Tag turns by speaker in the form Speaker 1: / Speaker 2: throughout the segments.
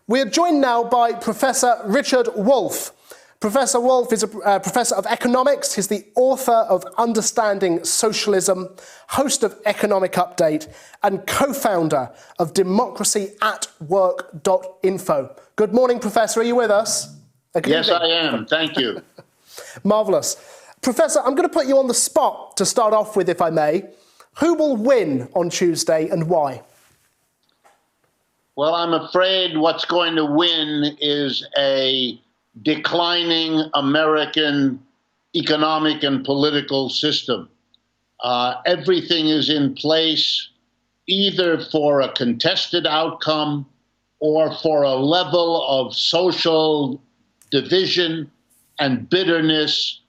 Speaker 1: We are joined now by Professor Richard Wolff. Professor Wolff is a professor of economics. He's the author of Understanding Socialism, host of Economic Update, and co-founder of democracyatwork.info. Good morning, Professor. Are you with us?
Speaker 2: Yes, I am. Thank you.
Speaker 1: Marvellous. Professor, I'm going to put you on the spot to start off with, if I may. Who will win on Tuesday and why?
Speaker 2: Well, I'm afraid what's going to win is a declining American economic and political system. Everything is in place either for a contested outcome or for a level of social division and bitterness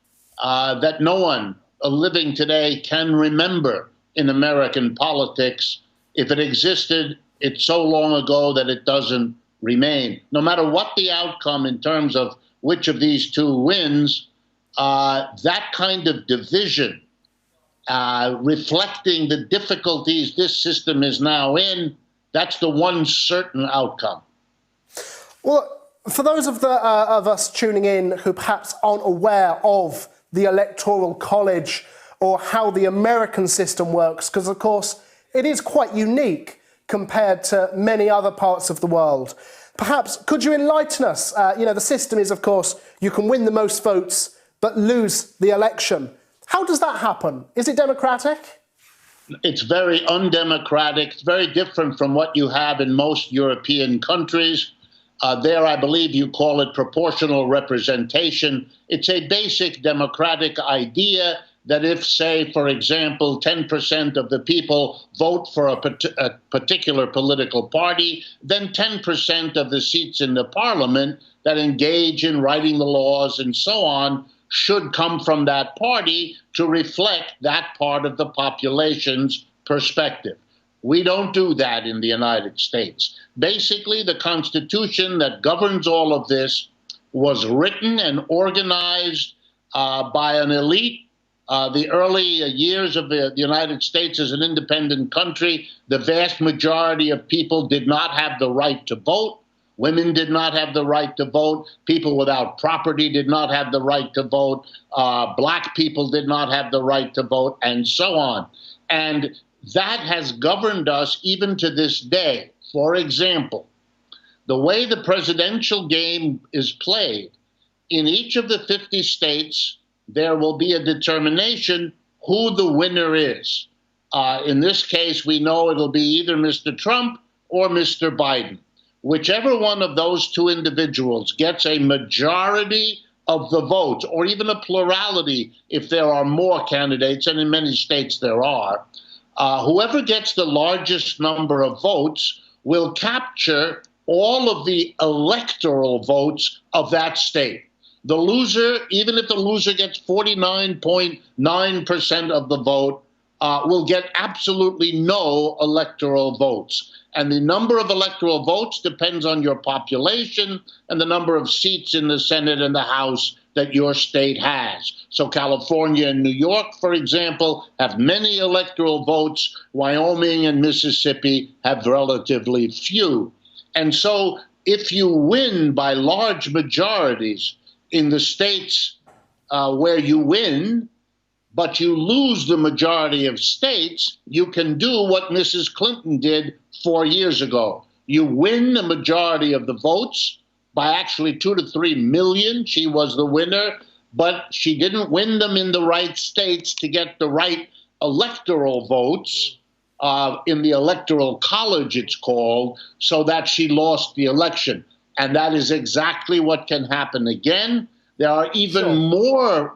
Speaker 2: that no one living today can remember in American politics. If it existed, it's so long ago that it doesn't remain. No matter what the outcome in terms of which of these two wins, that kind of division, reflecting the difficulties this system is now in, that's the one certain outcome.
Speaker 1: Well, for those of us tuning in who perhaps aren't aware of the Electoral College or how the American system works, because of course it is quite unique compared to many other parts of the world. Perhaps, could you enlighten us? The system is, of course, you can win the most votes, but lose the election. How does that happen? Is it democratic?
Speaker 2: It's very undemocratic. It's very different from what you have in most European countries. There, I believe you call it proportional representation. It's a basic democratic idea that if, say, for example, 10% of the people vote for a particular political party, then 10% of the seats in the parliament that engage in writing the laws and so on should come from that party to reflect that part of the population's perspective. We don't do that in the United States. Basically, the Constitution that governs all of this was written and organized by an elite. The early years of the United States as an independent country, the vast majority of people did not have the right to vote. Women did not have the right to vote. People without property did not have the right to vote. Black people did not have the right to vote, and so on. And that has governed us even to this day. For example, the way the presidential game is played, in each of the 50 states, there will be a determination who the winner is. In this case, we know it'll be either Mr. Trump or Mr. Biden. Whichever one of those two individuals gets a majority of the votes, or even a plurality if there are more candidates, and in many states there are, whoever gets the largest number of votes will capture all of the electoral votes of that state. The loser, even if the loser gets 49.9% of the vote, will get absolutely no electoral votes. And the number of electoral votes depends on your population and the number of seats in the Senate and the House that your state has. So California and New York, for example, have many electoral votes. Wyoming and Mississippi have relatively few. And so if you win by large majorities in the states where you win, but you lose the majority of states, you can do what Mrs. Clinton did 4 years ago. You win the majority of the votes by actually 2 to 3 million. She was the winner, but she didn't win them in the right states to get the right electoral votes in the Electoral College, it's called, so that she lost the election. And that is exactly what can happen again. There are even more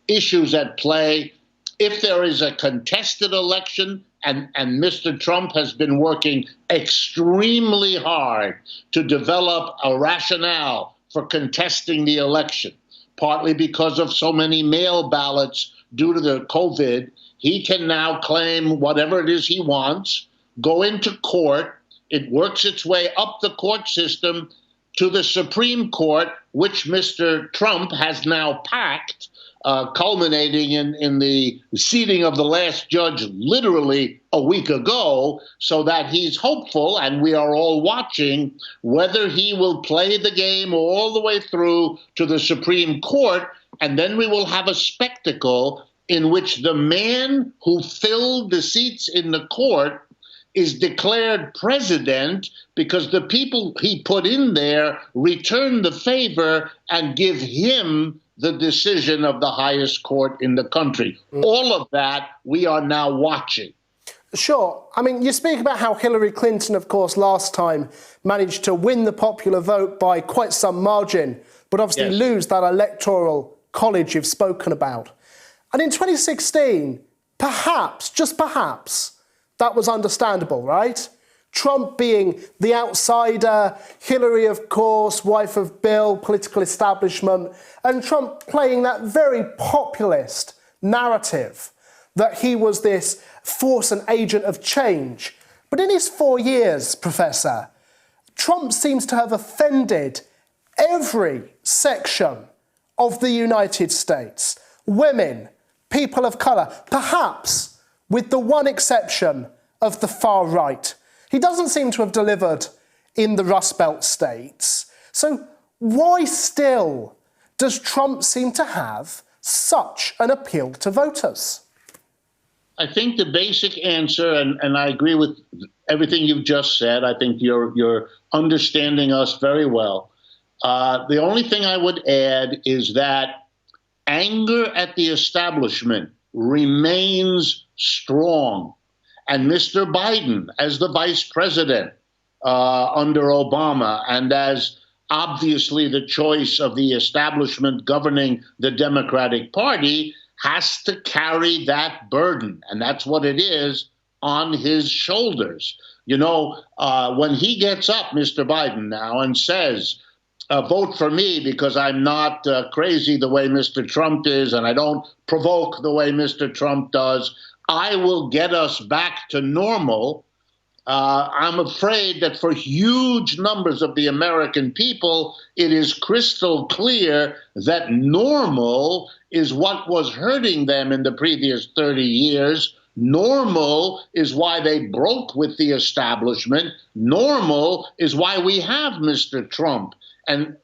Speaker 2: issues at play if there is a contested election, and Mr. Trump has been working extremely hard to develop a rationale for contesting the election, partly because of so many mail ballots due to the COVID. He can now claim whatever it is he wants, go into court. It works its way up the court system to the Supreme Court, which Mr. Trump has now packed culminating in the seating of the last judge literally a week ago, so that he's hopeful, and we are all watching whether he will play the game all the way through to the Supreme Court, and then we will have a spectacle in which the man who filled the seats in the court is declared president because the people he put in there return the favor and give him the decision of the highest court in the country. All of that we are now watching.
Speaker 1: Sure. I mean, you speak about how Hillary Clinton, of course, last time managed to win the popular vote by quite some margin, but obviously lose that electoral college you've spoken about. And in 2016, perhaps, just perhaps, that was understandable, right? Trump being the outsider, Hillary, of course, wife of Bill, political establishment, and Trump playing that very populist narrative that he was this force and agent of change. But in his 4 years, Professor, Trump seems to have offended every section of the United States. Women, people of colour, perhaps with the one exception of the far right. He doesn't seem to have delivered in the Rust Belt states. So why still does Trump seem to have such an appeal to voters?
Speaker 2: I think the basic answer, and I agree with everything you've just said, I think you're understanding us very well. The only thing I would add is that anger at the establishment remains strong. And Mr. Biden, as the vice president under Obama, and as obviously the choice of the establishment governing the Democratic Party, has to carry that burden. And that's what it is, on his shoulders. You know, when he gets up, Mr. Biden now, and says, vote for me because I'm not crazy the way Mr. Trump is, and I don't provoke the way Mr. Trump does, I will get us back to normal. I'm afraid that for huge numbers of the American people, it is crystal clear that normal is what was hurting them in the previous 30 years. Normal is why they broke with the establishment. Normal is why we have Mr. Trump. And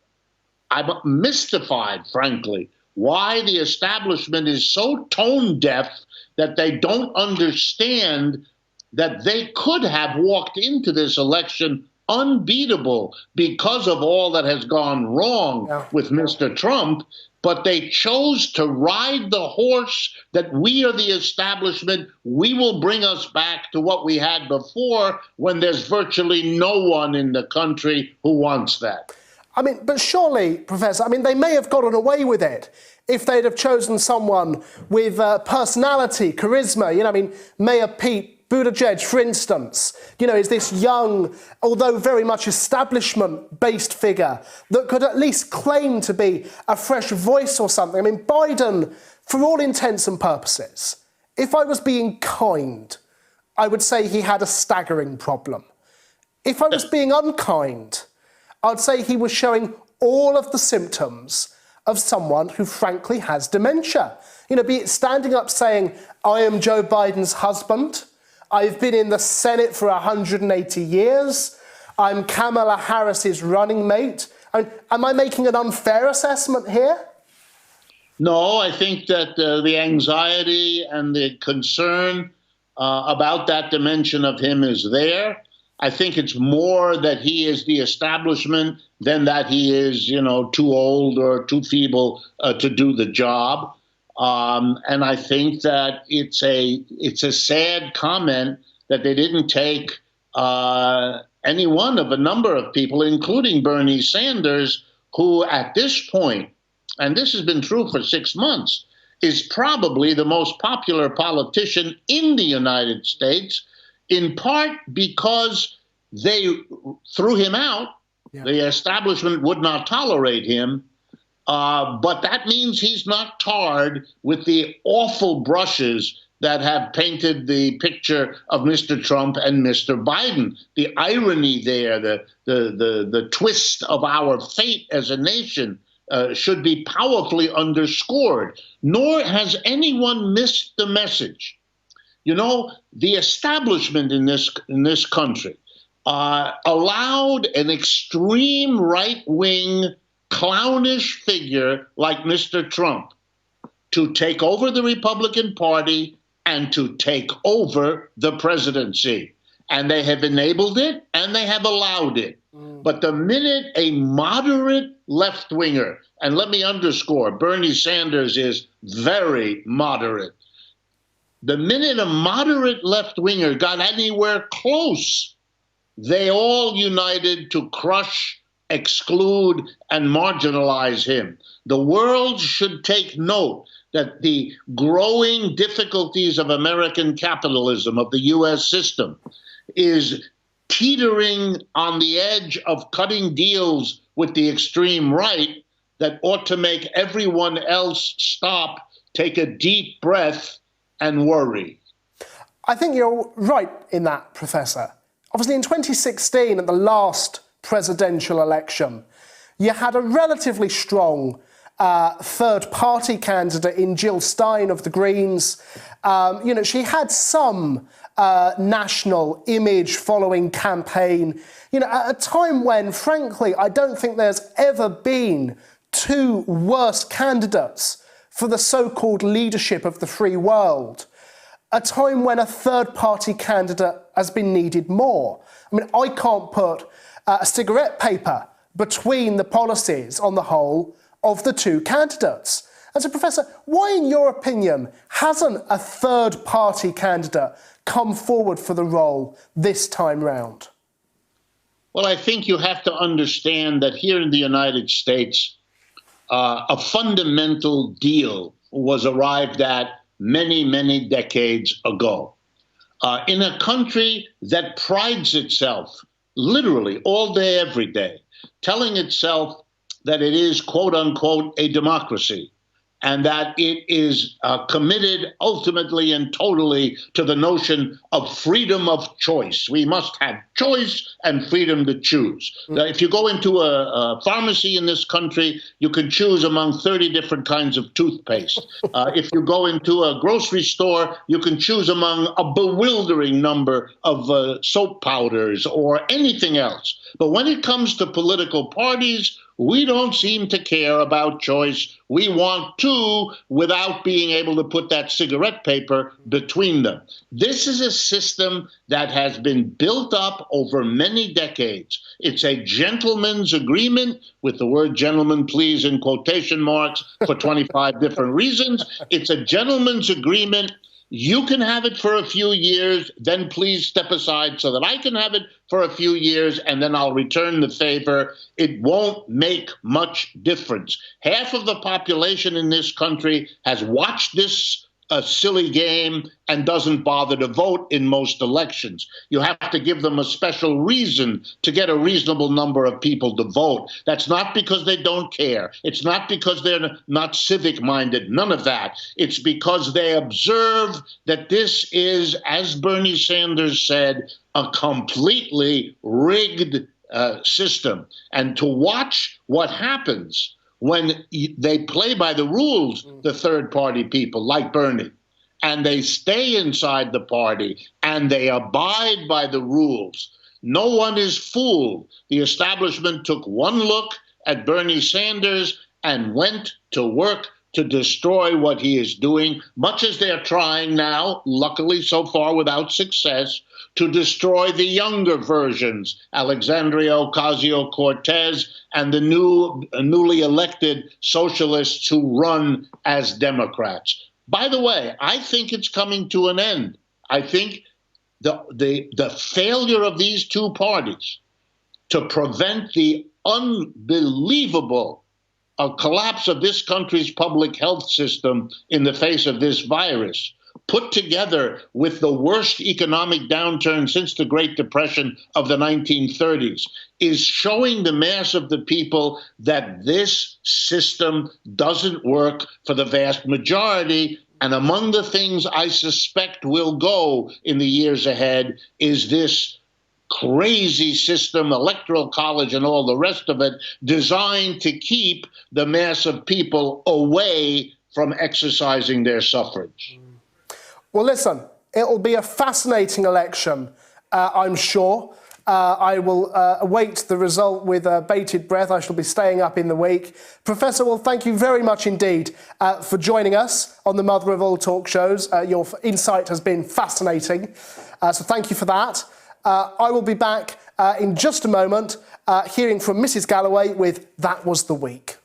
Speaker 2: I'm mystified, frankly, why the establishment is so tone deaf that they don't understand that they could have walked into this election unbeatable because of all that has gone wrong with Mr. Trump, but they chose to ride the horse that we are the establishment. We will bring us back to what we had before, when there's virtually no one in the country who wants that.
Speaker 1: I mean, but surely, Professor, I mean, they may have gotten away with it if they'd have chosen someone with personality, charisma. You know, I mean, Mayor Pete Buttigieg, for instance, you know, is this young, although very much establishment-based figure that could at least claim to be a fresh voice or something. I mean, Biden, for all intents and purposes, if I was being kind, I would say he had a staggering problem. If I was being unkind, I'd say he was showing all of the symptoms of someone who frankly has dementia. You know, be it standing up saying, I am Joe Biden's husband, I've been in the Senate for 180 years, I'm Kamala Harris's running mate. Am I making an unfair assessment here?
Speaker 2: No, I think that the anxiety and the concern about that dimension of him is there. I think it's more that he is the establishment than that he is, you know, too old or too feeble to do the job. And I think that it's a sad comment that they didn't take any one of a number of people, including Bernie Sanders, who at this point, and this has been true for 6 months, is probably the most popular politician in the United States, in part because they threw him out. Yeah. The establishment would not tolerate him. But that means he's not tarred with the awful brushes that have painted the picture of Mr. Trump and Mr. Biden. The irony there, the twist of our fate as a nation should be powerfully underscored, nor has anyone missed the message. You know, the establishment in this country allowed an extreme right-wing, clownish figure like Mr. Trump to take over the Republican Party and to take over the presidency. And they have enabled it and they have allowed it. But the minute a moderate left-winger, and let me underscore, Bernie Sanders is very moderate. The minute a moderate left-winger got anywhere close, they all united to crush, exclude, and marginalize him. The world should take note that the growing difficulties of American capitalism, of the U.S. system, is teetering on the edge of cutting deals with the extreme right that ought to make everyone else stop, take a deep breath, and worry.
Speaker 1: I think you're right in that, Professor. Obviously, in 2016, at the last presidential election, you had a relatively strong third-party candidate in Jill Stein of the Greens. She had some national image following campaign, at a time when, frankly, I don't think there's ever been two worse candidates for the so-called leadership of the free world. A time when a third-party candidate has been needed more. I mean, I can't put a cigarette paper between the policies on the whole of the two candidates. And so, Professor, why, in your opinion, hasn't a third-party candidate come forward for the role this time round?
Speaker 2: Well, I think you have to understand that here in the United States, a fundamental deal was arrived at many, many decades ago. In a country that prides itself, literally all day, every day, telling itself that it is, quote unquote, a democracy, and that it is committed ultimately and totally to the notion of freedom of choice. We must have choice and freedom to choose. Now, if you go into a pharmacy in this country, you can choose among 30 different kinds of toothpaste. If you go into a grocery store, you can choose among a bewildering number of soap powders or anything else. But when it comes to political parties, we don't seem to care about choice. We want two without being able to put that cigarette paper between them. This is a system that has been built up over many decades. It's a gentleman's agreement, with the word gentleman, please, in quotation marks, for 25 different reasons. It's a gentleman's agreement. You can have it for a few years, then please step aside so that I can have it for a few years, and then I'll return the favor. It won't make much difference. Half of the population in this country has watched this silly game and doesn't bother to vote in most elections. You have to give them a special reason to get a reasonable number of people to vote. That's not because they don't care. It's not because they're not civic-minded. None of that. It's because they observe that this is, as Bernie Sanders said, a completely rigged system. And to watch what happens when they play by the rules, the third-party people like Bernie, and they stay inside the party and they abide by the rules. No one is fooled. The establishment took one look at Bernie Sanders and went to work to destroy what he is doing, much as they're trying now, luckily so far without success, to destroy the younger versions, Alexandria Ocasio-Cortez and the newly elected socialists who run as Democrats. By the way, I think it's coming to an end. I think the failure of these two parties to prevent the unbelievable collapse of this country's public health system in the face of this virus, put together with the worst economic downturn since the Great Depression of the 1930s, is showing the mass of the people that this system doesn't work for the vast majority. And among the things I suspect will go in the years ahead is this crazy system, electoral college and all the rest of it, designed to keep the mass of people away from exercising their suffrage.
Speaker 1: Well, listen, it'll be a fascinating election, I'm sure. I will await the result with bated breath. I shall be staying up in the week. Professor Wolff, thank you very much indeed for joining us on the Mother of All talk shows. Your insight has been fascinating, so thank you for that. I will be back in just a moment, hearing from Mrs. Galloway with That Was the Week.